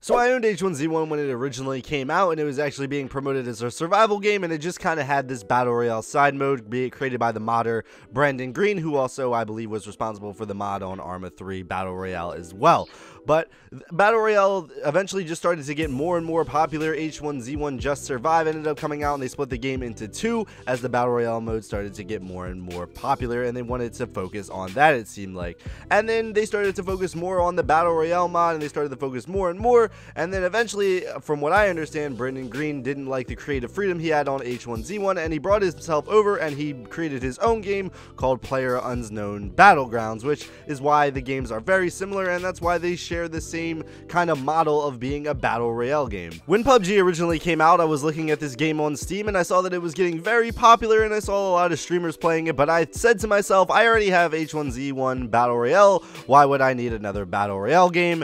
So I owned H1Z1 when it originally came out, and it was actually being promoted as a survival game, and it just kind of had this Battle Royale side mode created by the modder Brandon Green, who also, I believe, was responsible for the mod on Arma 3 Battle Royale as well. But Battle Royale eventually just started to get more and more popular. H1Z1 Just Survive ended up coming out, and they split the game into two as the Battle Royale mode started to get more and more popular, and they wanted to focus on that, it seemed like. And then they started to focus more on the Battle Royale mod, and they started to focus more and more. And then eventually, from what I understand, Brandon Green didn't like the creative freedom he had on H1Z1, and he brought himself over and he created his own game called Unknown Battlegrounds, which is why the games are very similar, and that's why they share the same kind of model of being a Battle Royale game. When PUBG originally came out, I was looking at this game on Steam, and I saw that it was getting very popular, and I saw a lot of streamers playing it, but I said to myself, I already have H1Z1 Battle Royale, why would I need another Battle Royale game?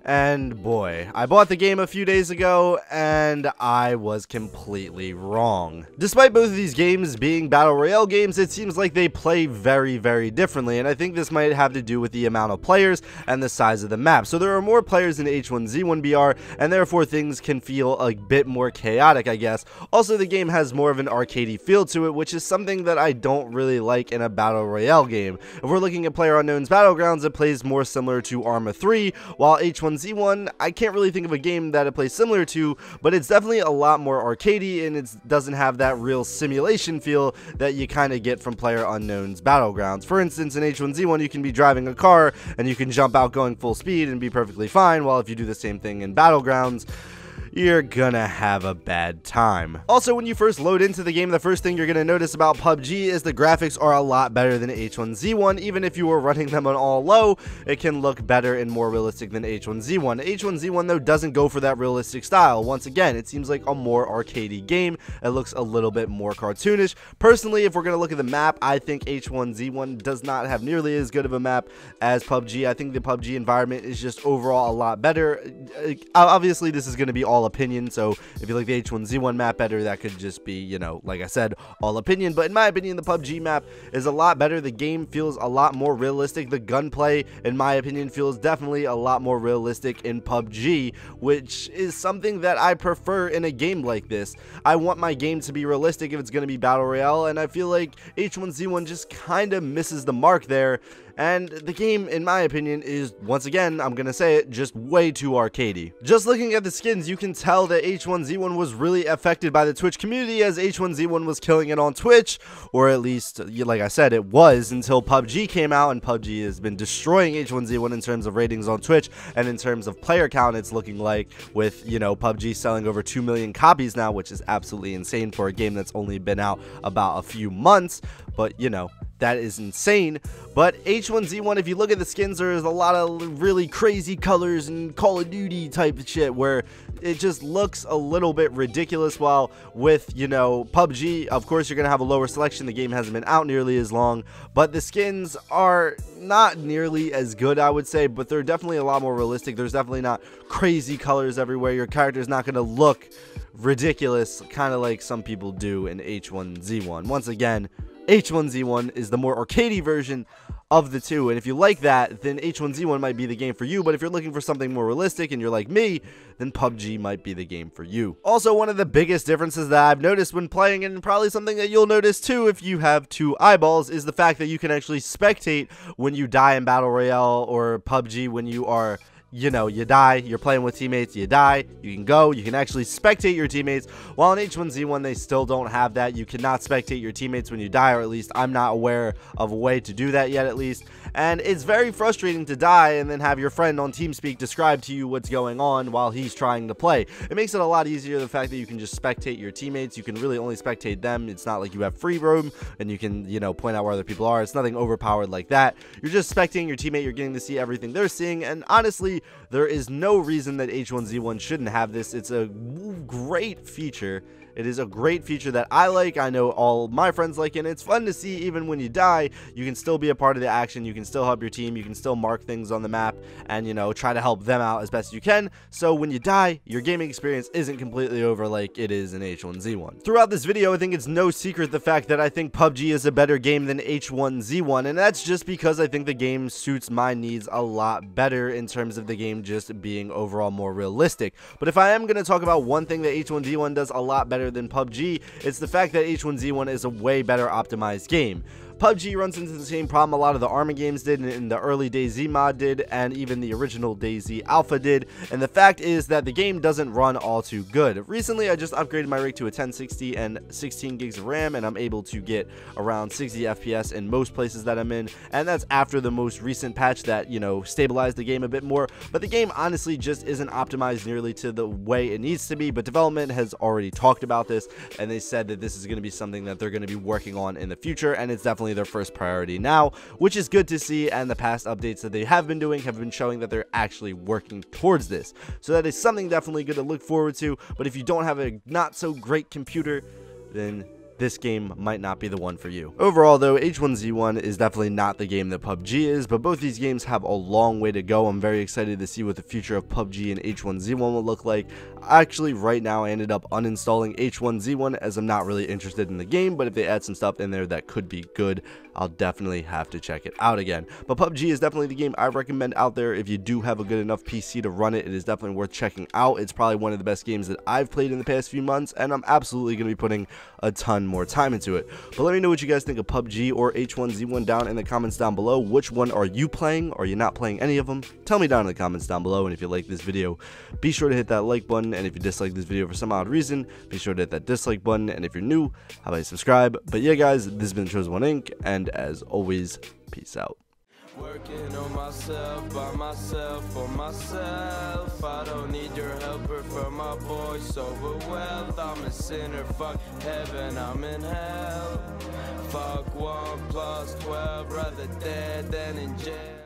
And boy, I bought the game a few days ago, and I was completely wrong. Despite both of these games being Battle Royale games, it seems like they play very, very differently, and I think this might have to do with the amount of players and the size of the map. So there are more players in H1Z1 BR, and therefore things can feel a bit more chaotic, I guess. Also, the game has more of an arcadey feel to it, which is something that I don't really like in a Battle Royale game. If we're looking at PlayerUnknown's Battlegrounds, it plays more similar to Arma 3, while H1Z1, I can't really think of a game that it plays similar to, but it's definitely a lot more arcadey, and it doesn't have that real simulation feel that you kind of get from PlayerUnknown's Battlegrounds. For instance, in H1Z1, you can be driving a car, and you can jump out going full speed and be perfectly fine, while if you do the same thing in Battlegrounds, you're gonna have a bad time. Also, when you first load into the game, the first thing you're gonna notice about PUBG is the graphics are a lot better than H1Z1. Even if you were running them on all low, it can look better and more realistic than H1Z1. H1Z1, though, doesn't go for that realistic style. Once again, it seems like a more arcadey game. It looks a little bit more cartoonish. Personally, if we're gonna look at the map, I think H1Z1 does not have nearly as good of a map as PUBG. I think the PUBG environment is just overall a lot better. Obviously, this is gonna be all opinion, so if you like the H1Z1 map better, that could just be, you know, like I said, all opinion. But in my opinion, the PUBG map is a lot better. The game feels a lot more realistic. The gunplay, in my opinion, feels definitely a lot more realistic in PUBG, which is something that I prefer in a game like this. I want my game to be realistic if it's going to be Battle Royale, and I feel like H1Z1 just kind of misses the mark there. And the game, in my opinion, is, once again, I'm gonna say it, just way too arcadey. Just looking at the skins, you can tell that H1Z1 was really affected by the Twitch community, as H1Z1 was killing it on Twitch, or at least, like I said, it was until PUBG came out, and PUBG has been destroying H1Z1 in terms of ratings on Twitch, and in terms of player count, it's looking like, with, you know, PUBG selling over 2 million copies now, which is absolutely insane for a game that's only been out about a few months, but, you know, that is insane. But H1Z1, if you look at the skins, there's a lot of really crazy colors and Call of Duty type of shit where it just looks a little bit ridiculous, while with, you know, PUBG, of course, you're going to have a lower selection. The game hasn't been out nearly as long, but the skins are not nearly as good, I would say, but they're definitely a lot more realistic. There's definitely not crazy colors everywhere. Your character's not going to look ridiculous, kind of like some people do in H1Z1. Once again, H1Z1 is the more arcadey version of the two, and if you like that, then H1Z1 might be the game for you. But if you're looking for something more realistic and you're like me, then PUBG might be the game for you. Also, one of the biggest differences that I've noticed when playing, and probably something that you'll notice too if you have two eyeballs, is the fact that you can actually spectate when you die in Battle Royale or PUBG. When you are, you know, you die, you're playing with teammates, you die, you can go, you can actually spectate your teammates, while in H1Z1 they still don't have that. You cannot spectate your teammates when you die, or at least I'm not aware of a way to do that yet, at least. And it's very frustrating to die and then have your friend on TeamSpeak describe to you what's going on while he's trying to play. It makes it a lot easier, the fact that you can just spectate your teammates. You can really only spectate them. It's not like you have free roam and you can, you know, point out where other people are. It's nothing overpowered like that. You're just spectating your teammate. You're getting to see everything they're seeing, and honestly, there is no reason that H1Z1 shouldn't have this. It's a great feature, It is a great feature that I like. I know all my friends like it, and it's fun to see even when you die, you can still be a part of the action. You can still help your team. You can still mark things on the map and, you know, try to help them out as best you can. So when you die, your gaming experience isn't completely over like it is in H1Z1. Throughout this video, I think it's no secret the fact that I think PUBG is a better game than H1Z1, and that's just because I think the game suits my needs a lot better in terms of the game just being overall more realistic. But if I am going to talk about one thing that H1Z1 does a lot better than PUBG, it's the fact that H1Z1 is a way better optimized game. PUBG runs into the same problem a lot of the Arma games did, and the early DayZ mod did, and even the original DayZ Alpha did, and the fact is that the game doesn't run all too good. Recently, I just upgraded my rig to a 1060 and 16 gigs of RAM, and I'm able to get around 60 FPS in most places that I'm in, and that's after the most recent patch that, you know, stabilized the game a bit more. But the game honestly just isn't optimized nearly to the way it needs to be, but development has already talked about this, and they said that this is going to be something that they're going to be working on in the future, and it's definitely their first priority now, which is good to see, and the past updates that they have been doing have been showing that they're actually working towards this. So that is something definitely good to look forward to. But if you don't have a not so great computer, then this game might not be the one for you. Overall though, H1Z1 is definitely not the game that PUBG is, but both these games have a long way to go. I'm very excited to see what the future of PUBG and H1Z1 will look like. Actually, right now I ended up uninstalling H1Z1 as I'm not really interested in the game, but if they add some stuff in there that could be good, I'll definitely have to check it out again. But PUBG is definitely the game I recommend out there. If you do have a good enough PC to run it, it is definitely worth checking out. It's probably one of the best games that I've played in the past few months, and I'm absolutely going to be putting a ton more time into it. But let me know what you guys think of PUBG or H1Z1 down in the comments down below. Which one are you playing? Are you not playing any of them? Tell me down in the comments down below. And if you like this video, be sure to hit that like button. And if you dislike this video for some odd reason, be sure to hit that dislike button. And if you're new, how about you subscribe? But yeah, guys, this has been Chosen One Inc. And as always, peace out. Working on myself, by myself, for myself. I don't need your helper for my voice over wealth. I'm a sinner, fuck heaven, I'm in hell. Fuck 1 + 12, rather dead than in jail.